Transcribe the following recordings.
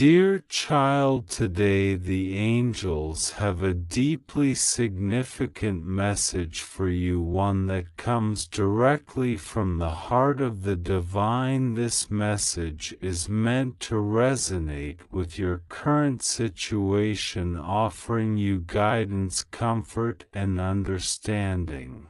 Dear child, today the angels have a deeply significant message for you, one that comes directly from the heart of the divine. This message is meant to resonate with your current situation, offering you guidance, comfort, and understanding.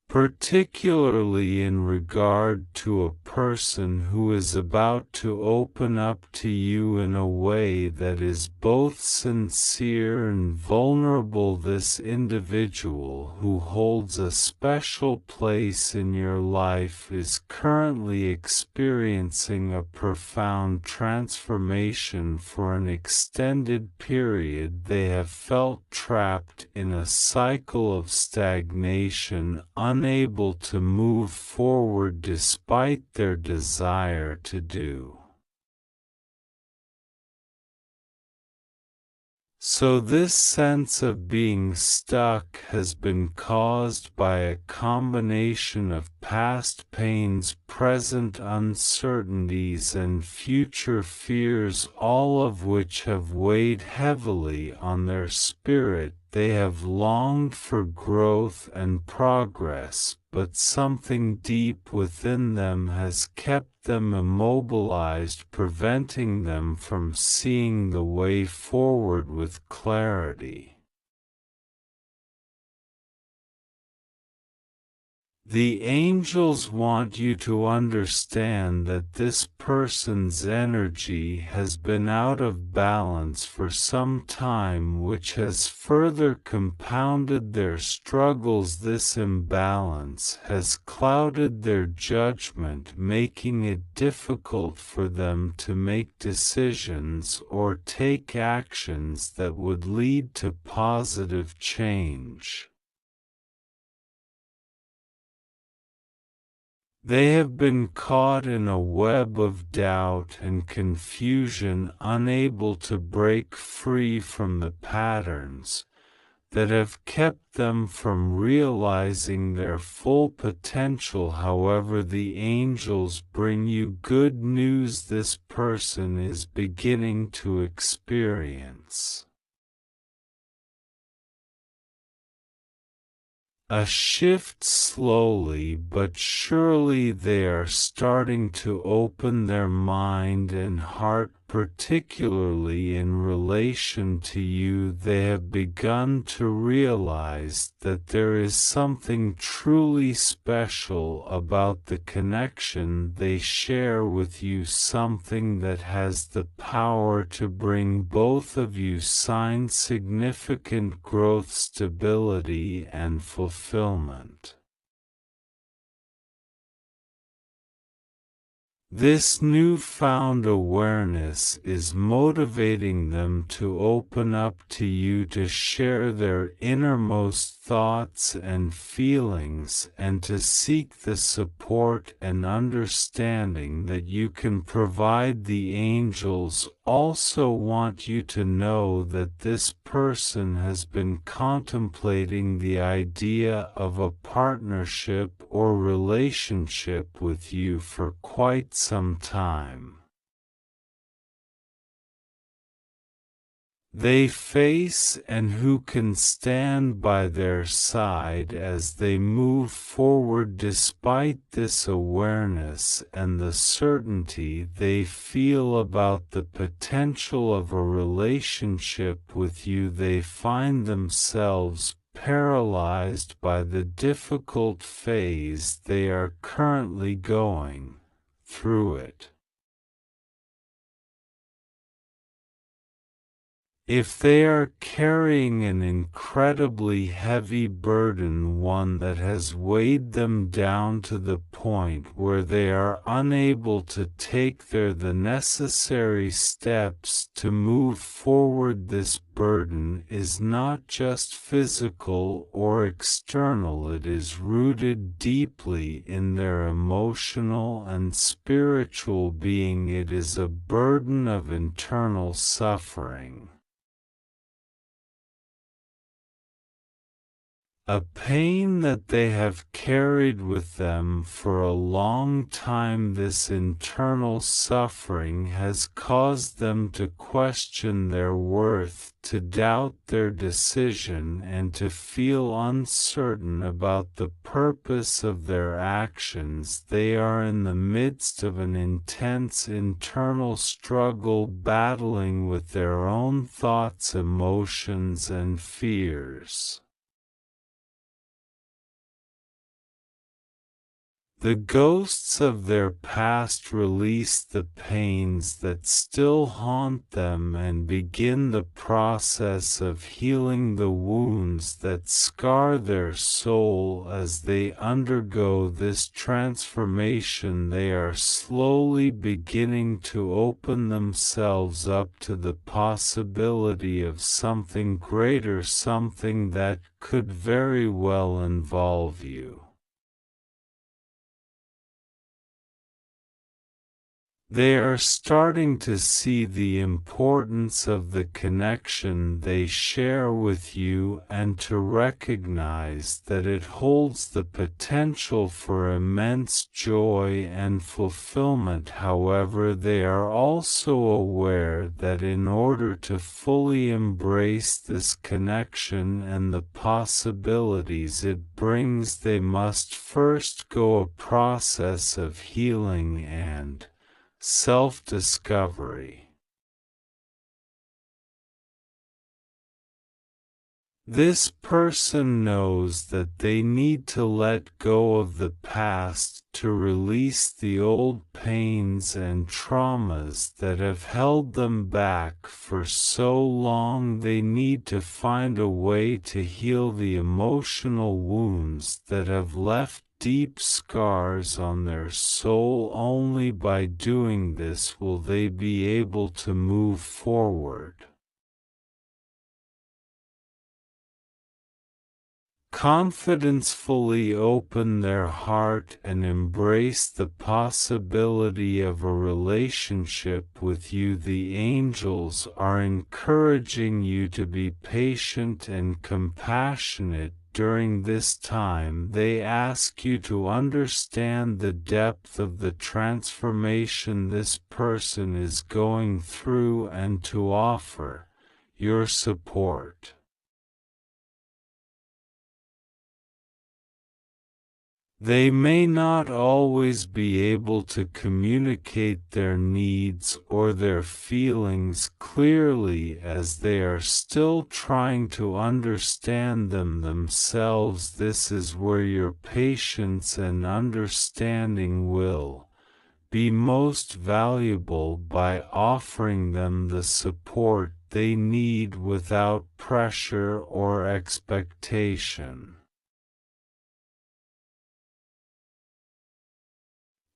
Particularly in regard to a person who is about to open up to you in a way that is both sincere and vulnerable. This individual who holds a special place in your life is currently experiencing a profound transformation. For an extended period, they have felt trapped in a cycle of stagnation, unable to move forward despite their desire to do so. This sense of being stuck has been caused by a combination of past pains, present uncertainties, and future fears, all of which have weighed heavily on their spirit. They have longed for growth and progress, but something deep within them has kept them immobilized, preventing them from seeing the way forward with clarity. The angels want you to understand that this person's energy has been out of balance for some time, which has further compounded their struggles. This imbalance has clouded their judgment, making it difficult for them to make decisions or take actions that would lead to positive change. They have been caught in a web of doubt and confusion, unable to break free from the patterns that have kept them from realizing their full potential. However, the angels bring you good news. This person is beginning to experience a shift. Slowly but surely they are starting to open their mind and heart, particularly in relation to you. They have begun to realize that there is something truly special about the connection they share with you, something that has the power to bring both of you significant growth, stability, and fulfillment. This newfound awareness is motivating them to open up to you, to share their innermost thoughts and feelings, and to seek the support and understanding that you can provide. The angels also want you to know that this person has been contemplating the idea of a partnership or relationship with you for quite some time. They face and who can stand by their side as they move forward. Despite this awareness and the certainty they feel about the potential of a relationship with you, they find themselves paralyzed by the difficult phase they are currently going through it. If they are carrying an incredibly heavy burden, one that has weighed them down to the point where they are unable to take the necessary steps to move forward, this burden is not just physical or external. It is rooted deeply in their emotional and spiritual being. It is a burden of internal suffering. A pain that they have carried with them for a long time. This internal suffering has caused them to question their worth, to doubt their decision, and to feel uncertain about the purpose of their actions. They are in the midst of an intense internal struggle, battling with their own thoughts, emotions, and fears. The ghosts of their past release the pains that still haunt them and begin the process of healing the wounds that scar their soul. As they undergo this transformation, they are slowly beginning to open themselves up to the possibility of something greater, something that could very well involve you. They are starting to see the importance of the connection they share with you and to recognize that it holds the potential for immense joy and fulfillment. However, they are also aware that in order to fully embrace this connection and the possibilities it brings, they must first go a process of healing and self-discovery. This person knows that they need to let go of the past to release the old pains and traumas that have held them back for so long. They need to find a way to heal the emotional wounds that have left deep scars on their soul. Only by doing this will they be able to move forward. Confidently open their heart and embrace the possibility of a relationship with you. The angels are encouraging you to be patient and compassionate during this time. They ask you to understand the depth of the transformation this person is going through and to offer your support. They may not always be able to communicate their needs or their feelings clearly, as they are still trying to understand them themselves. This is where your patience and understanding will be most valuable, by offering them the support they need without pressure or expectation.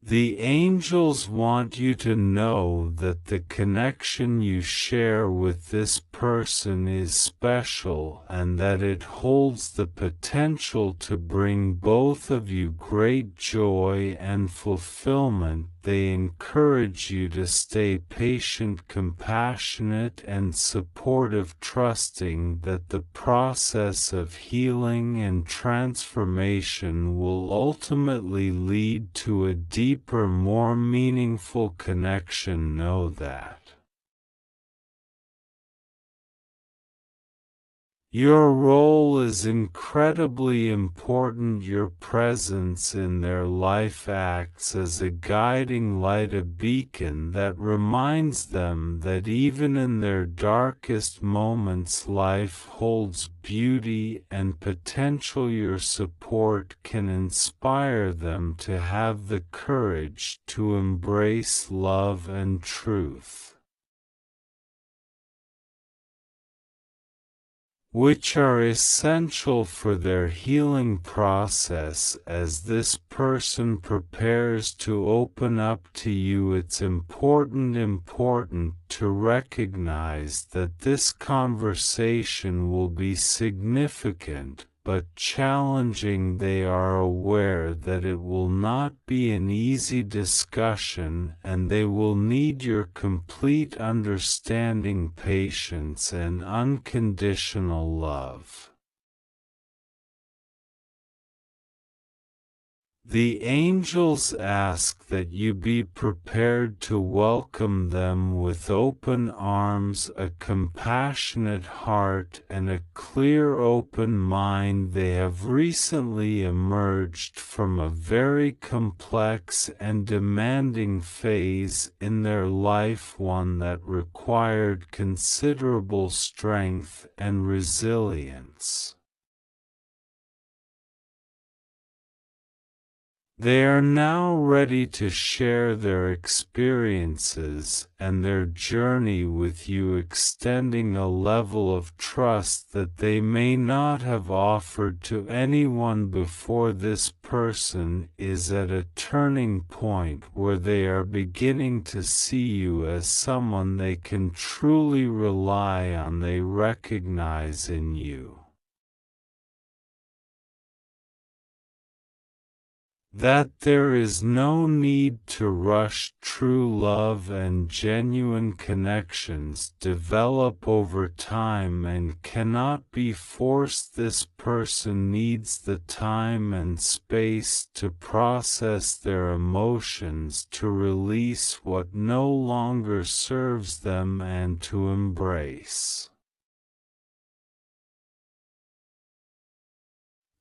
The angels want you to know that the connection you share with this person is special and that it holds the potential to bring both of you great joy and fulfillment. They encourage you to stay patient, compassionate, and supportive, trusting that the process of healing and transformation will ultimately lead to a deeper, more meaningful connection. Know that your role is incredibly important. Your presence in their life acts as a guiding light, a beacon that reminds them that even in their darkest moments, life holds beauty and potential. Your support can inspire them to have the courage to embrace love and truth, which are essential for their healing process. As this person prepares to open up to you, it's important to recognize that this conversation will be significant but challenging. They are aware that it will not be an easy discussion, and they will need your complete understanding, patience, and unconditional love. The angels ask that you be prepared to welcome them with open arms, a compassionate heart, and a clear open mind. They have recently emerged from a very complex and demanding phase in their life, one that required considerable strength and resilience. They are now ready to share their experiences and their journey with you, extending a level of trust that they may not have offered to anyone before. This person is at a turning point where they are beginning to see you as someone they can truly rely on. They recognize in you that there is no need to rush. True love and genuine connections develop over time and cannot be forced. This person needs the time and space to process their emotions, to release what no longer serves them, and to embrace.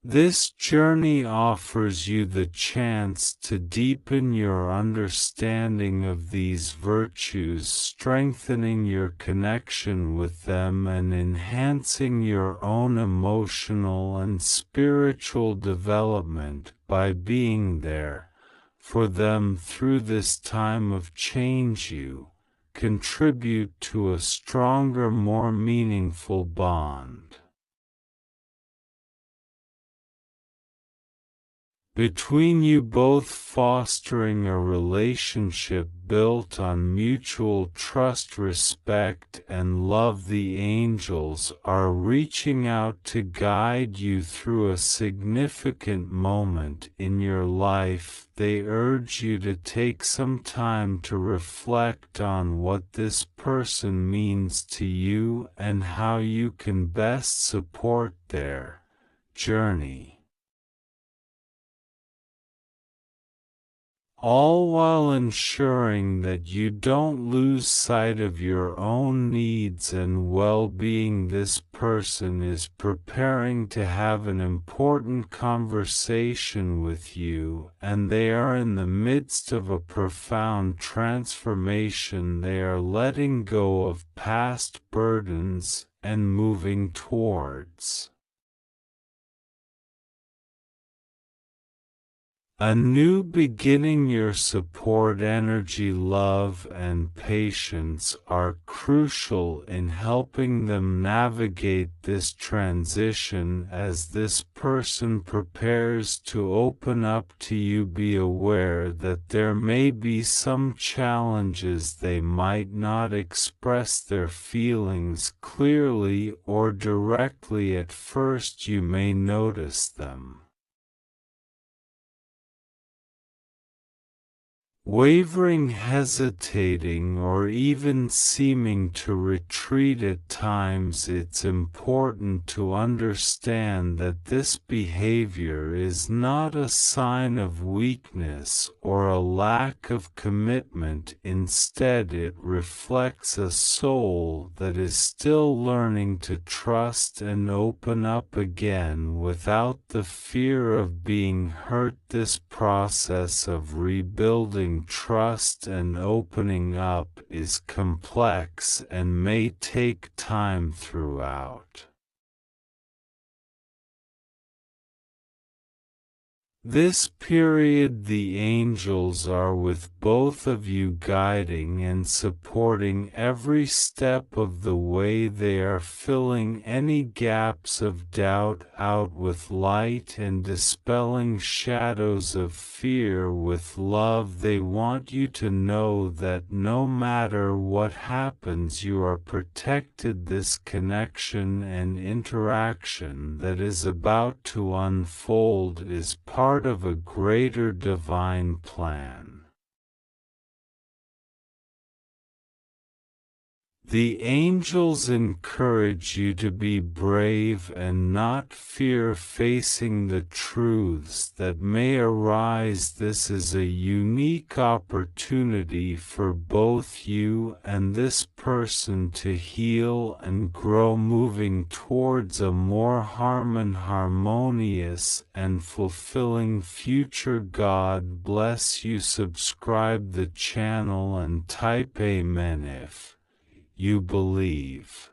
This journey offers you the chance to deepen your understanding of these virtues, strengthening your connection with them and enhancing your own emotional and spiritual development by being there for them through this time of change. You contribute to a stronger, more meaningful bond between you both, fostering a relationship built on mutual trust, respect, and love. The angels are reaching out to guide you through a significant moment in your life. They urge you to take some time to reflect on what this person means to you and how you can best support their journey, all while ensuring that you don't lose sight of your own needs and well-being. This person is preparing to have an important conversation with you, and they are in the midst of a profound transformation. They are letting go of past burdens and moving towards a new beginning. Your support, energy, love, and patience are crucial in helping them navigate this transition. As this person prepares to open up to you, be aware that there may be some challenges. They might not express their feelings clearly or directly at first. You may notice them wavering, hesitating, or even seeming to retreat at times. It's important to understand that this behavior is not a sign of weakness or a lack of commitment. Instead, it reflects a soul that is still learning to trust and open up again without the fear of being hurt. This process of rebuilding trust and opening up is complex and may take time. Throughout this period, the angels are with both of you, guiding and supporting every step of the way. They are filling any gaps of doubt out with light and dispelling shadows of fear with love. They want you to know that no matter what happens, you are protected. This connection and interaction that is about to unfold is part of a greater divine plan. The angels encourage you to be brave and not fear facing the truths that may arise. This is a unique opportunity for both you and this person to heal and grow, moving towards a more harmonious and fulfilling future. God bless you. Subscribe the channel and type Amen if you believe.